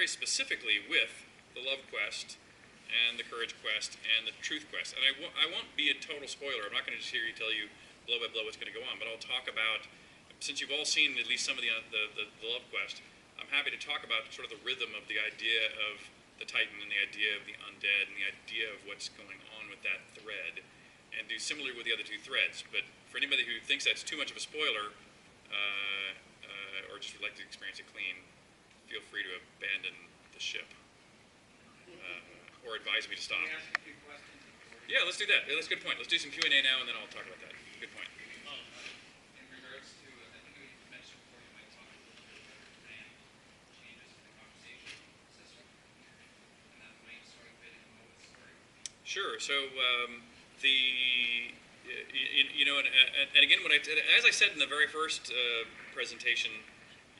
interface specifically with the love quest and the courage quest and the truth quest. And I won't be a total spoiler. I'm not going to just hear you tell you blow by blow what's going to go on, but I'll talk about, since you've all seen at least some of the love quest, I'm happy to talk about sort of the rhythm of the idea of the Titan and the idea of the undead and the idea of what's going on with that thread, and do similarly with the other two threads. But for anybody who thinks that's too much of a spoiler, or just would like to experience it clean, feel free to abandon the ship. Or advise me to stop. Yeah, let's do that. Yeah, that's a good point. Let's do some Q&A now, and then I'll talk about that. Good point. In regards to, I think you mentioned before, you might talk about the brand changes in the conversation system, and that might sort of fit in with the story. Sure. So and again, as I said in the very first presentation,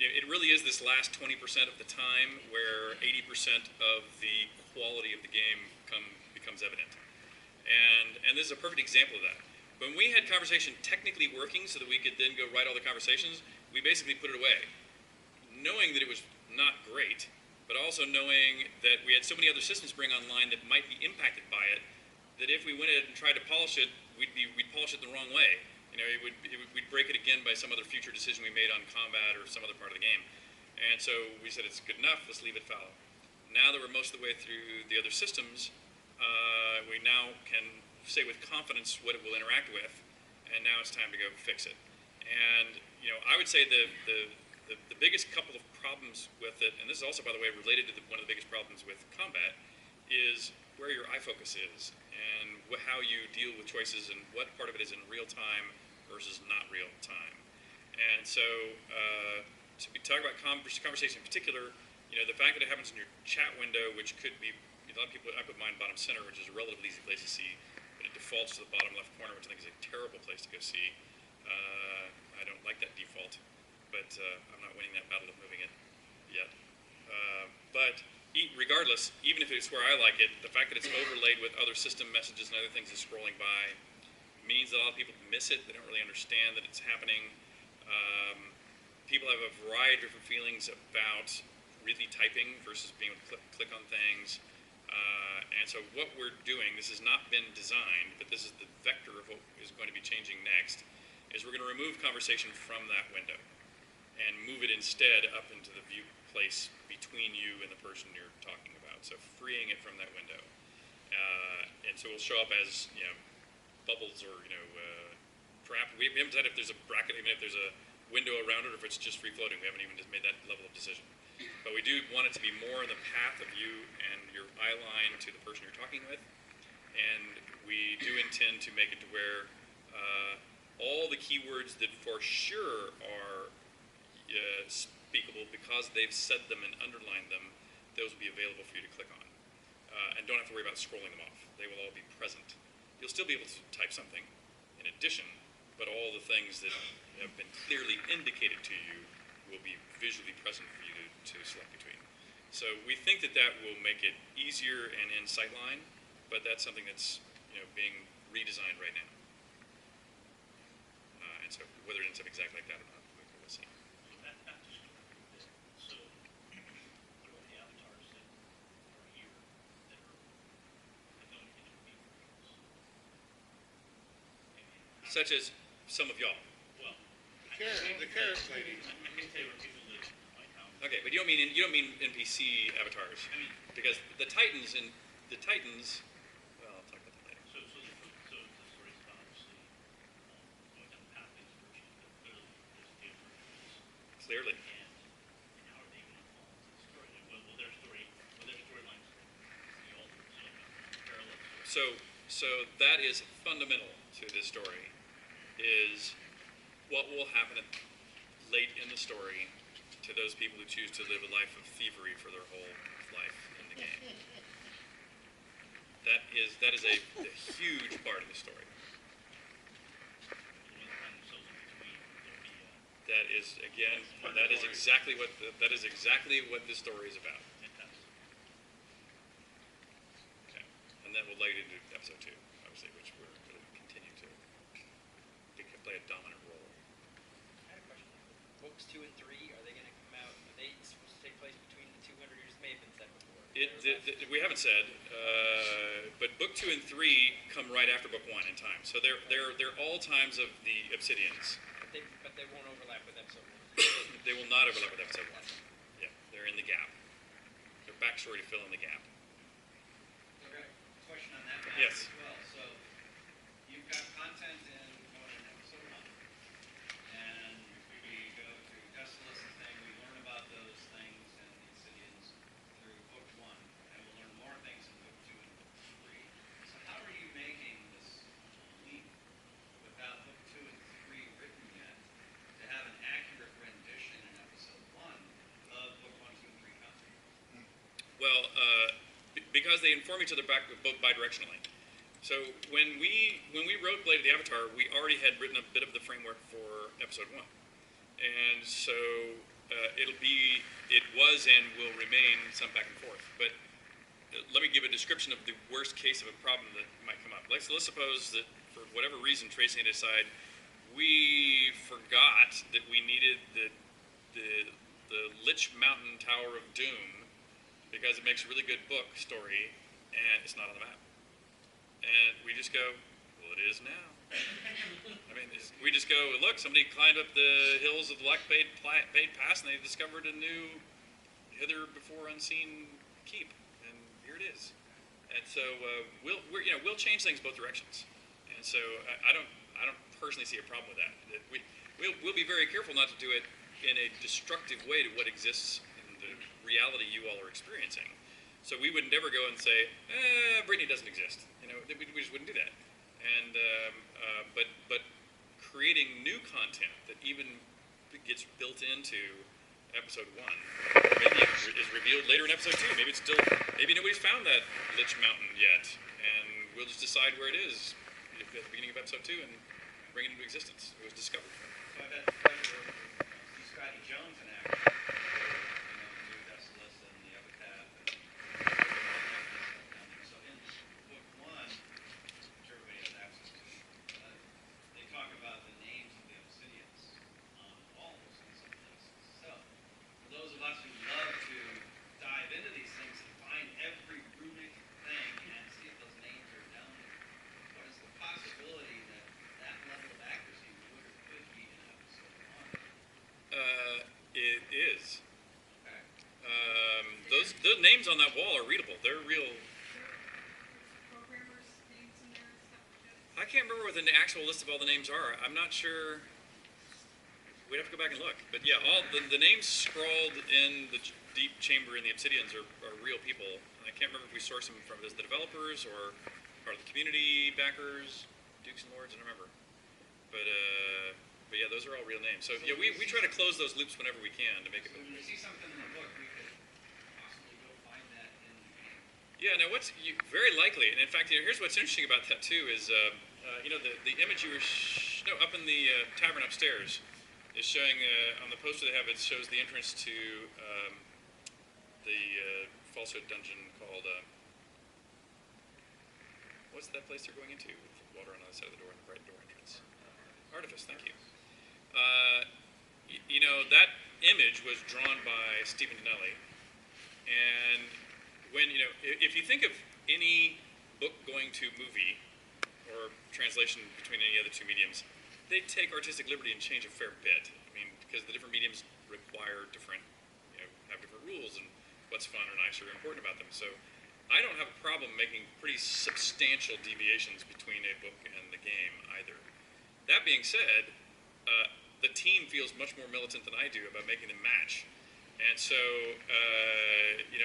it really is this last 20% of the time where 80% of the quality of the game becomes evident. And this is a perfect example of that. When we had conversation technically working so that we could then go write all the conversations, we basically put it away, knowing that it was not great, but also knowing that we had so many other systems bring online that might be impacted by it, that if we went ahead and tried to polish it, we'd polish it the wrong way. We'd break it again by some other future decision we made on combat or some other part of the game. And so we said it's good enough, let's leave it fallow. Now that we're most of the way through the other systems, we now can say with confidence what it will interact with, and now it's time to go fix it. And I would say the biggest couple of problems with it, and this is also, by the way, related to one of the biggest problems with combat, is where your eye focus is, and how you deal with choices, and what part of it is in real time versus not real time. And so, to be talking about conversation in particular, the fact that it happens in your chat window, which could be, a lot of people, I put mine bottom center, which is a relatively easy place to see, but it defaults to the bottom left corner, which I think is a terrible place to go see. I don't like that default, but I'm not winning that battle of moving it yet. But regardless, even if it's where I like it, the fact that it's overlaid with other system messages and other things that's scrolling by means that a lot of people miss it. They don't really understand that it's happening. People have a variety of different feelings about really typing versus being able to click on things. And so what we're doing, this has not been designed, but this is the vector of what is going to be changing next, is we're going to remove conversation from that window and move it instead up into the view place between you and the person you're talking about. So freeing it from that window. And so it will show up as, bubbles or, trap. We haven't decided if there's a bracket, even if there's a window around it, or if it's just free floating. We haven't even just made that level of decision. But we do want it to be more in the path of you and your eye line to the person you're talking with. And we do intend to make it to where all the keywords that for sure are speakable because they've said them and underlined them, those will be available for you to click on. And don't have to worry about scrolling them off. They will all be present. You'll still be able to type something in addition, but all the things that have been clearly indicated to you will be visually present for you to select between. So we think that will make it easier and in sightline, but that's something that's being redesigned right now. And so whether it ends up exactly like that or not, we'll see. So what about the avatars that are here that don't intervene? Such as some of y'all. Well, the carrot lady. I can tell you where people live in my town. Okay, but you don't mean NPC avatars, because the Titans. Well, I'll talk about that later. So the story's about obviously going down the path of inspiration, but clearly there's a difference. Clearly. And how are they going to fall into the story? Will their storylines be altered? So parallel story. So that is fundamental to this story, is what will happen late in the story to those people who choose to live a life of thievery for their whole life in the game. That is a huge part of the story. That is exactly what this story is about. Okay, and then we'll lead into episode 2, obviously, which we're going to continue to play a dominant role. I had a question. Books 2 and 3, are they going to come out? Are they supposed to take place between the 200 years? May have We haven't said, but book 2 and 3 come right after book 1 in time. So they're all times of the Obsidians. But they won't overlap with episode 1. They will not overlap with episode 1. Yeah, they're in the gap. Their backstory to fill in the gap. Okay, question on that matter Yes. as well. So you've got content in episode 1, and we go to Desolace and thing. We learn about those things and the Obsidians through book 1, and we'll learn more things in book 2 and book 3. So how are you making this leap without book 2 and 3 written yet to have an accurate rendition in episode 1 of book 1, 2, and 3 content? Well, because they inform each other back both bidirectionally. So when we wrote Blade of the Avatar, we already had written a bit of the framework for episode 1, and so it was and will remain some back and forth. But let me give a description of the worst case of a problem that might come up. Let's suppose that for whatever reason, Tracy and I decide we forgot that we needed the Lich Mountain Tower of Doom because it makes a really good book story, and it's not on the map. And we just go, well, it is now. I mean, we just go, look, somebody climbed up the hills of the Black Bade Pass, and they discovered a new, hither before unseen keep, and here it is. And so we'll change things both directions. And so I don't personally see a problem with that. We'll be very careful not to do it in a destructive way to what exists in the reality you all are experiencing. So we would never go and say, Brittany doesn't exist. We just wouldn't do that. And but creating new content that even gets built into episode 1, maybe it is revealed later in episode 2. Maybe nobody's found that Lich Mountain yet, and we'll just decide where it is at the beginning of episode 2 and bring it into existence. It was discovered. So I bet see Scotty Jones in action, do Desolace and the Epitaph, and so in book 1, which everybody has access to, they talk about the names of the Obsidians on walls in some places. So for those of us who love to dive into these things and find every runic thing and see if those names are down there, what is the possibility that that level of accuracy would or could be in episode 1? It is. Okay. The names on that wall are readable. They're real. Programmers' names in there and stuff like that. I can't remember what the actual list of all the names are. I'm not sure. We'd have to go back and look. But yeah, all the names scrawled in the deep chamber in the Obsidians are real people. And I can't remember if we source them from as the developers or part of the community backers, Dukes and Lords. I don't remember. But yeah, those are all real names. So yeah, we try to close those loops whenever we can to make it So move. when we see something in the book, we could possibly go find that in the game. Yeah, now very likely, and in fact, here's what's interesting about that too is, the image you were up in the tavern upstairs is showing on the poster they have. It shows the entrance to the falsehood dungeon called what's that place they're going into with water on the other side of the door and the bright door entrance? Artifice. Thank you. That image was drawn by Stephen Donnelly, and when if you think of any book going to movie or translation between any other two mediums, they take artistic liberty and change a fair bit. I mean, because the different mediums require different, have different rules and what's fun or nice or important about them. So I don't have a problem making pretty substantial deviations between a book and the game either. That being said, the team feels much more militant than I do about making them match. And so,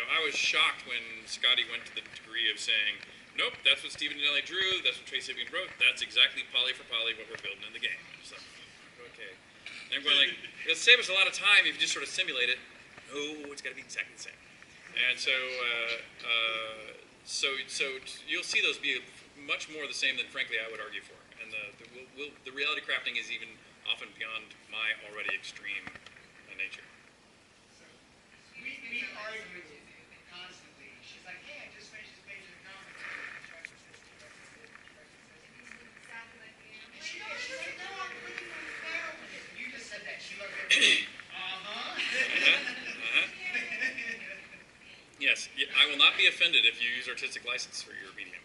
I was shocked when Scotty went to the degree of saying, nope, that's what Stephen Donnelly drew, that's what Tracy Hibbing wrote, that's exactly poly for poly what we're building in the game. So, okay. And I'm going like, it'll save us a lot of time if you just sort of simulate it. No, it's got to be exactly the same. And so, so you'll see those be much more the same than, frankly, I would argue for. And the reality crafting is even often beyond my already extreme nature. We argue constantly. She's like, hey, I just finished this page of the comic. And she's like, no, I'm looking for the barrel with it. You just said that. She looked at me. Uh-huh. Yeah, Yes, I will not be offended if you use artistic license for your medium.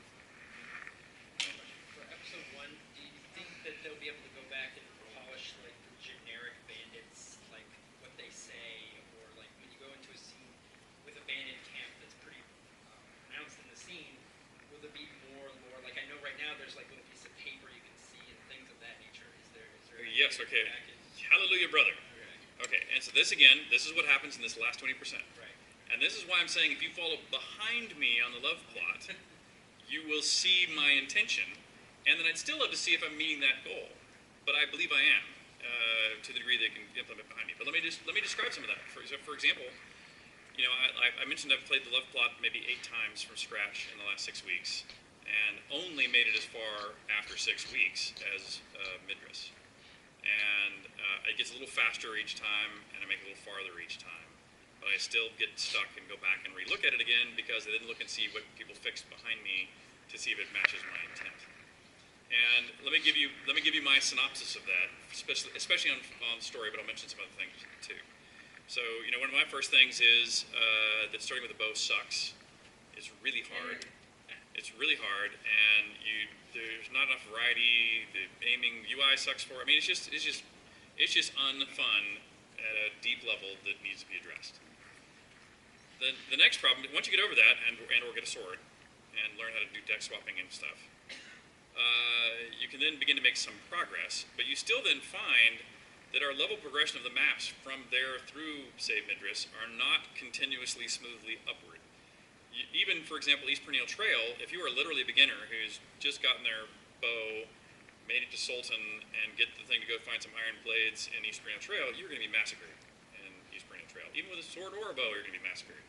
For episode 1, do you think that they'll be able to go back and polish like the generic bandits, like what they say, or like when you go into a scene with a bandit camp that's pretty pronounced in the scene, will there be more lore? Like I know right now there's like little pieces of paper you can see and things of that nature. Is there? Yes, anything okay. back in- Hallelujah, brother. Okay. Okay, and so this again, this is what happens in this last 20%. Right. And this is why I'm saying if you follow behind me on the love plot, you will see my intention, and then I'd still love to see if I'm meeting that goal. But I believe I am, to the degree they can implement behind me. But let me describe some of that. For example, you know, I mentioned I've played the love plot maybe 8 times from scratch in the last 6 weeks, and only made it as far after 6 weeks as Midris. And it gets a little faster each time, and I make it a little farther each time. But I still get stuck and go back and relook at it again because I didn't look and see what people fixed behind me to see if it matches my intent. And let me give you my synopsis of that, especially on story, but I'll mention some other things too. So, you know, one of my first things is that starting with a bow sucks. It's really hard. It's really hard, and there's not enough variety. The aiming UI sucks for it. I mean, it's just unfun at a deep level that needs to be addressed. The next problem, once you get over that and or get a sword and learn how to do deck swapping and stuff, you can then begin to make some progress. But you still then find that our level progression of the maps from there through, say, Midris, are not continuously smoothly upward. Even, for example, East Perennial Trail, if you are literally a beginner who's just gotten their bow, made it to Sultan, and get the thing to go find some iron blades in East Perennial Trail, you're going to be massacred in East Perennial Trail. Even with a sword or a bow, you're going to be massacred.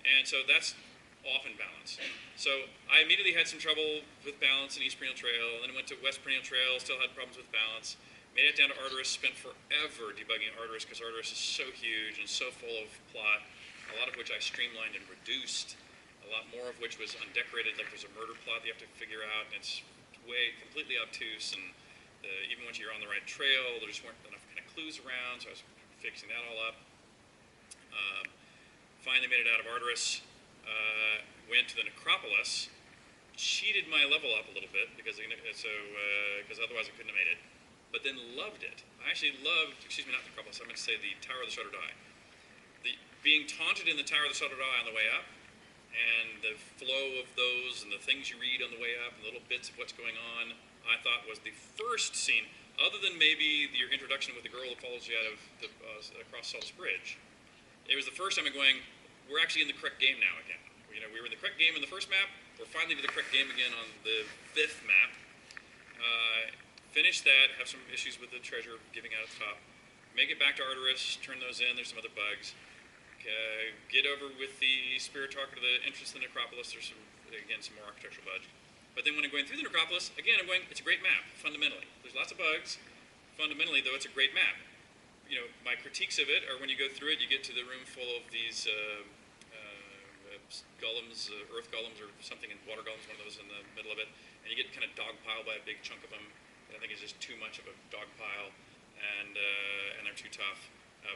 And so that's often balance. So I immediately had some trouble with balance in East Perennial Trail, and then went to West Perennial Trail, still had problems with balance. Made it down to Arteris, spent forever debugging Arteris, because Arteris is so huge and so full of plot, a lot of which I streamlined and reduced, a lot more of which was undecorated, like there's a murder plot that you have to figure out, and it's completely obtuse, and even once you're on the right trail, there just weren't enough kind of clues around, so I was fixing that all up. Finally made it out of Arteris, went to the Necropolis, cheated my level up a little bit, because otherwise I couldn't have made it, but then loved it. I actually loved, excuse me, not the Necropolis, I meant to say the Tower of the Shuttered Eye. Being taunted in the Tower of the Shuttered Eye on the way up, and the flow of those and the things you read on the way up, and little bits of what's going on, I thought was the first scene, other than maybe your introduction with the girl that follows you out of across Saldus Bridge. It was the first time I'm going, we're actually in the correct game now again. You know, we were in the correct game in the first map, we're finally in the correct game again on the 5th map. Finish that, have some issues with the treasure giving out at the top. Make it back to Arteris, turn those in, there's some other bugs. Get over with the Spirit Talker to the entrance to the Necropolis. There's some more architectural bugs. But then when I'm going through the Necropolis, again, I'm going, it's a great map, fundamentally. There's lots of bugs. Fundamentally, though, it's a great map. You know, my critiques of it are when you go through it, you get to the room full of these golems, earth golems or something, and water golems, one of those in the middle of it, and you get kind of dogpiled by a big chunk of them. That I think is just too much of a dogpile, and they're too tough.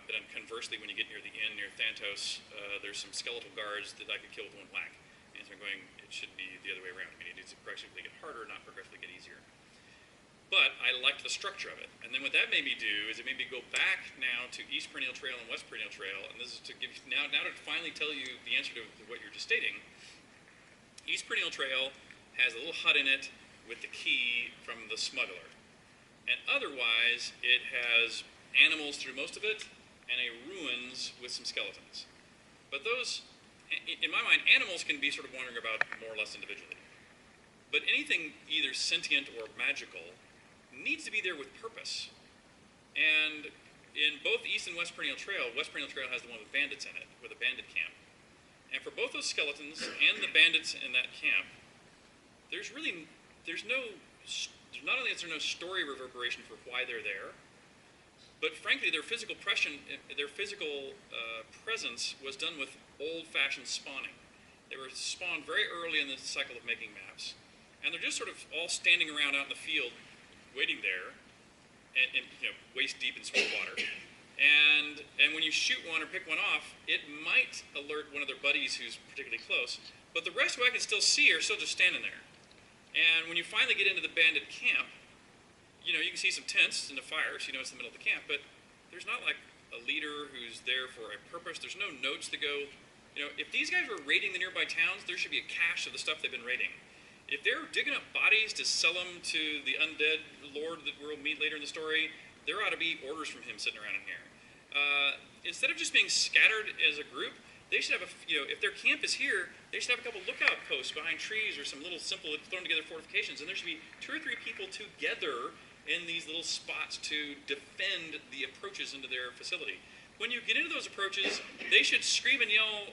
But conversely, when you get near the end, near Thantos, there's some skeletal guards that I could kill with one whack. And so I'm going, it should be the other way around. I mean, it needs to progressively get harder, not progressively get easier. But I liked the structure of it. And then what that made me do is it made me go back now to East Perennial Trail and West Perennial Trail, and this is to give now to finally tell you the answer to what you're just stating. East Perennial Trail has a little hut in it with the key from the smuggler. And otherwise, it has animals through most of it, and a ruins with some skeletons. But those, in my mind, animals can be sort of wandering about more or less individually. But anything either sentient or magical needs to be there with purpose. And in both East and West Perennial Trail has the one with bandits in it, with a bandit camp. And for both those skeletons and the bandits in that camp, not only is there no story reverberation for why they're there, but frankly, their physical presence was done with old-fashioned spawning. They were spawned very early in the cycle of making maps, and they're just sort of all standing around out in the field, waiting there, and waist deep in sweet water. And when you shoot one or pick one off, it might alert one of their buddies who's particularly close, but the rest who I can still see are still just standing there. And when you finally get into the bandit camp, you can see some tents and the fires, it's the middle of the camp, but there's not like a leader who's there for a purpose. There's no notes to go, if these guys were raiding the nearby towns, there should be a cache of the stuff they've been raiding. If they're digging up bodies to sell them to the undead lord that we'll meet later in the story, there ought to be orders from him sitting around in here. Instead of just being scattered as a group, they should have if their camp is here, they should have a couple lookout posts behind trees or some little simple thrown together fortifications, and there should be 2 or 3 people together in these little spots to defend the approaches into their facility. When you get into those approaches, they should scream and yell.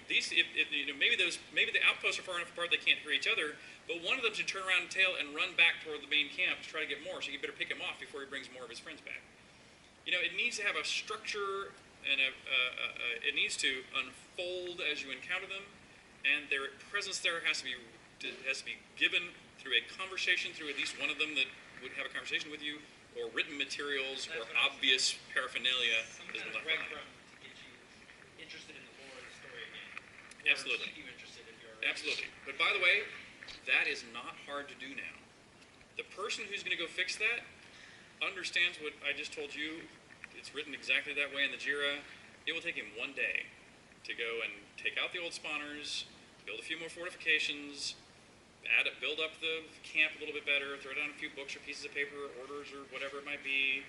Maybe the outposts are far enough apart they can't hear each other, but one of them should turn around and tail and run back toward the main camp to try to get more. So you better pick him off before he brings more of his friends back. It needs to have a structure, and it needs to unfold as you encounter them, and their presence there has to be given through a conversation, through at least one of them that would have a conversation with you, or written materials, or obvious paraphernalia. Some kind of breadcrumb to get you interested in the lore of the story again. Or Absolutely. keep you interested if you're Absolutely. But by the way, that is not hard to do now. The person who's going to go fix that understands what I just told you. It's written exactly that way in the JIRA. It will take him 1 day to go and take out the old spawners, build a few more fortifications, build up the camp a little bit better, throw down a few books or pieces of paper, or orders or whatever it might be,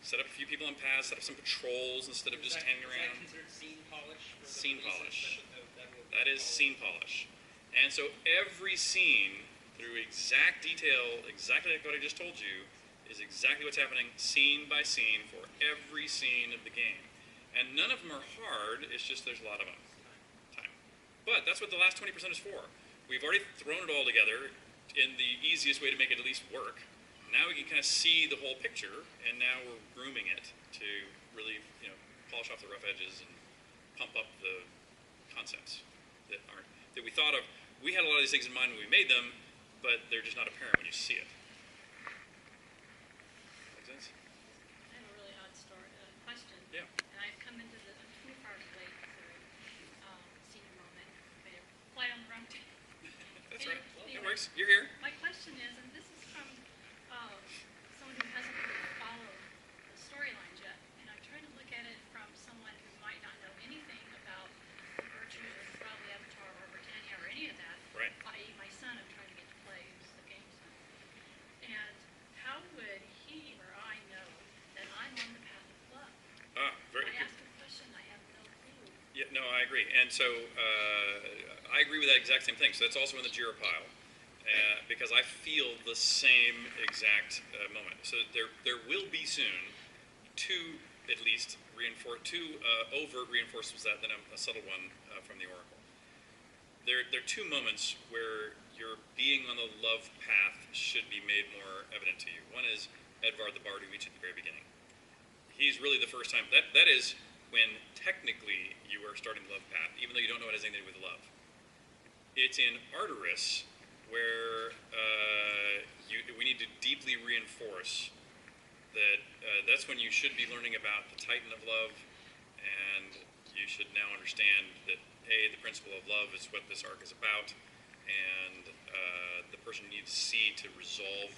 set up a few people on paths, set up some patrols instead of just hanging around. Is that considered scene polish? For the Scene releases? polish. That That is scene polish. And so every scene, through exact detail, exactly like what I just told you, is exactly what's happening scene by scene for every scene of the game. And none of them are hard, it's just there's a lot of them. Time. But that's what the last 20% is for. We've already thrown it all together in the easiest way to make it at least work. Now we can kind of see the whole picture, and now we're grooming it to really, polish off the rough edges and pump up the concepts that we thought of. We had a lot of these things in mind when we made them, but they're just not apparent when you see it. Make sense? I have a really odd question. Yeah. And I've come into the, I'm 24 hours late for senior moment. They fly on the wrong day. That's Anyway, right. It anyway, works. You're here. My question is, and this is from someone who hasn't really followed the storylines yet, and I'm trying to look at it from someone who might not know anything about the virtues or probably Avatar or Britannia or any of that. Right. I.e. my son, I'm trying to get to play, who's the game son. And how would he or I know that I'm on the path of love? Very I good. asked a question, I have no clue. Yeah, no, I agree. And so I agree with that exact same thing. So that's also in the JIRA pile. Because I feel the same exact moment. So there will be soon two overt reinforcements of that, then a subtle one from the Oracle. There are 2 moments where your being on the love path should be made more evident to you. One is Edvard the Bard, who meets you at the very beginning. He's really the first time. That is when technically you are starting the love path, even though you don't know it has anything to do with love. It's in Arteris where we need to deeply reinforce that that's when you should be learning about the Titan of love, and you should now understand that the principle of love is what this arc is about, and the person you need to see to resolve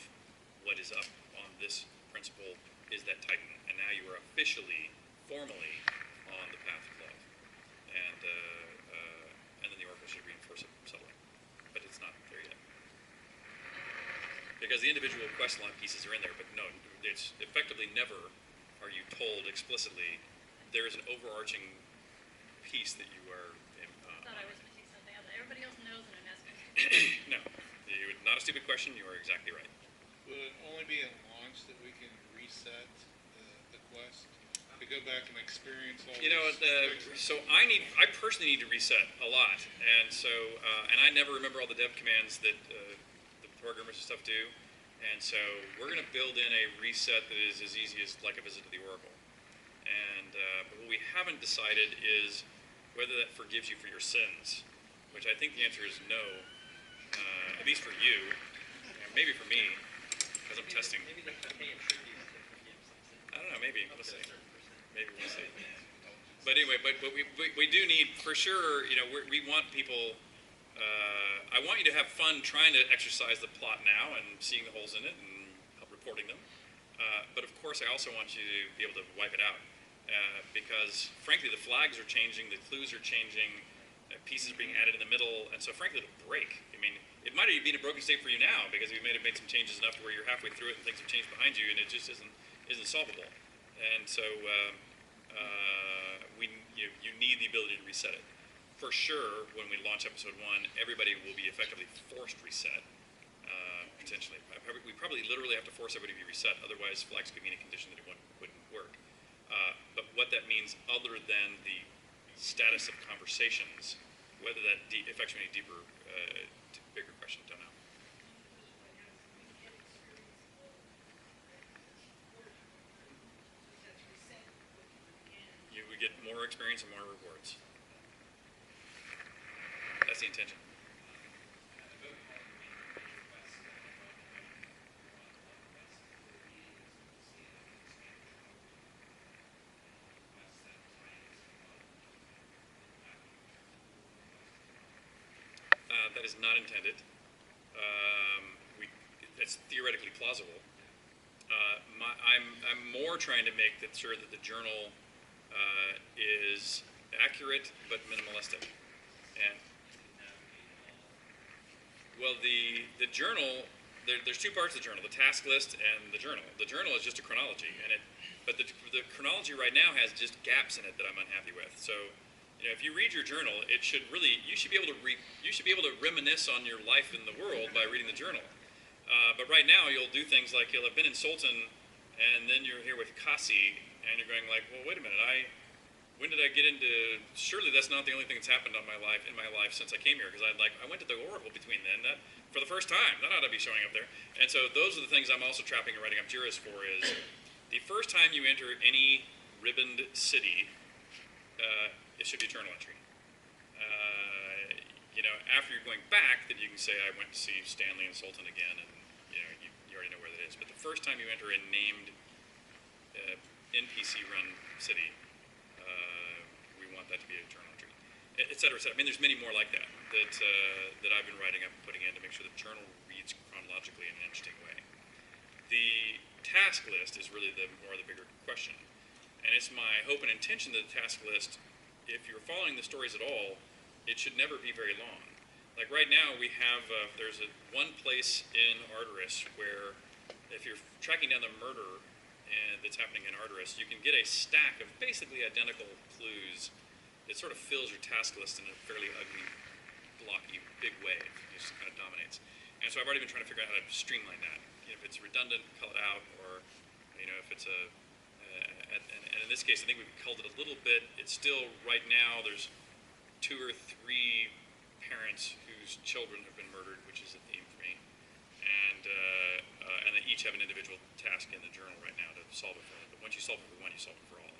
what is up on this principle is that Titan, and now you are officially, formally on the path of love, and then the Oracle should reinforce it subtly, but it's not there yet. Because the individual quest line pieces are in there, but no, it's effectively never are you told explicitly there is an overarching piece that you are. I thought I was missing something else. Everybody else knows and I'm asking. No, not a stupid question. You are exactly right. Will it only be in launch that we can reset the quest? To go back and experience all So I personally need to reset a lot, and so and I never remember all the dev commands that the programmers and stuff do, and so we're going to build in a reset that is as easy as like a visit to the Oracle. And but what we haven't decided is whether that forgives you for your sins, which I think the answer is no, at least for you, and maybe for me, because I'm testing. Maybe they can pay a tribute to forgive something. I don't know, maybe. Let's see. maybe we'll see. But anyway, but we do need, for sure, we want people, I want you to have fun trying to exercise the plot now and seeing the holes in it and reporting them. But of course, I also want you to be able to wipe it out. Because frankly, the flags are changing, the clues are changing, pieces are being added in the middle, and so frankly, it'll break. I mean, it might be in a broken state for you now because you may have made some changes enough to where you're halfway through it and things have changed behind you, and it just isn't solvable. And so you need the ability to reset it. For sure, when we launch episode 1, everybody will be effectively forced reset, potentially. We probably literally have to force everybody to be reset, otherwise flags could be in a condition that it wouldn't work. But what that means other than the status of conversations, whether that affects any deeper, bigger question, don't know. You would get more experience and more rewards. That's the intention. That is not intended. It's theoretically plausible. I'm more trying to make sure that the journal is accurate but minimalistic. And well, the journal, there's two parts of the journal: the task list and the journal. The journal is just a chronology, but the chronology right now has just gaps in it that I'm unhappy with. So. If you read your journal, you should be able to reminisce on your life in the world by reading the journal. But right now, you'll do things like you'll have been in Sultan, and then you're here with Kasi, and you're going like, well, wait a minute, when did I get into? Surely that's not the only thing that's happened in my life since I came here, because I went to the Oracle between then. That for the first time, that ought to be showing up there. And so those are the things I'm also trapping and writing up JIRAs for. Is the first time you enter any ribboned city. It should be a journal entry. After you're going back, then you can say, I went to see Stanley and Sultan again, and you already know where that is. But the first time you enter a named NPC-run city, we want that to be a journal entry, et cetera, et cetera. I mean, there's many more like that I've been writing up and putting in to make sure the journal reads chronologically in an interesting way. The task list is really the bigger question. And it's my hope and intention that the task list, if you're following the stories at all, it should never be very long. Like right now, we have, there's one place in Arteris where if you're tracking down the murder that's happening in Arteris, you can get a stack of basically identical clues that sort of fills your task list in a fairly ugly, blocky, big way. It just kind of dominates. And so I've already been trying to figure out how to streamline that. If it's redundant, cull it out, or if it's and in this case, I think we've culled it a little bit. It's still, right now, there's 2 or 3 parents whose children have been murdered, which is a theme for me. And they each have an individual task in the journal right now to solve it for them. But once you solve it for one, you solve it for all.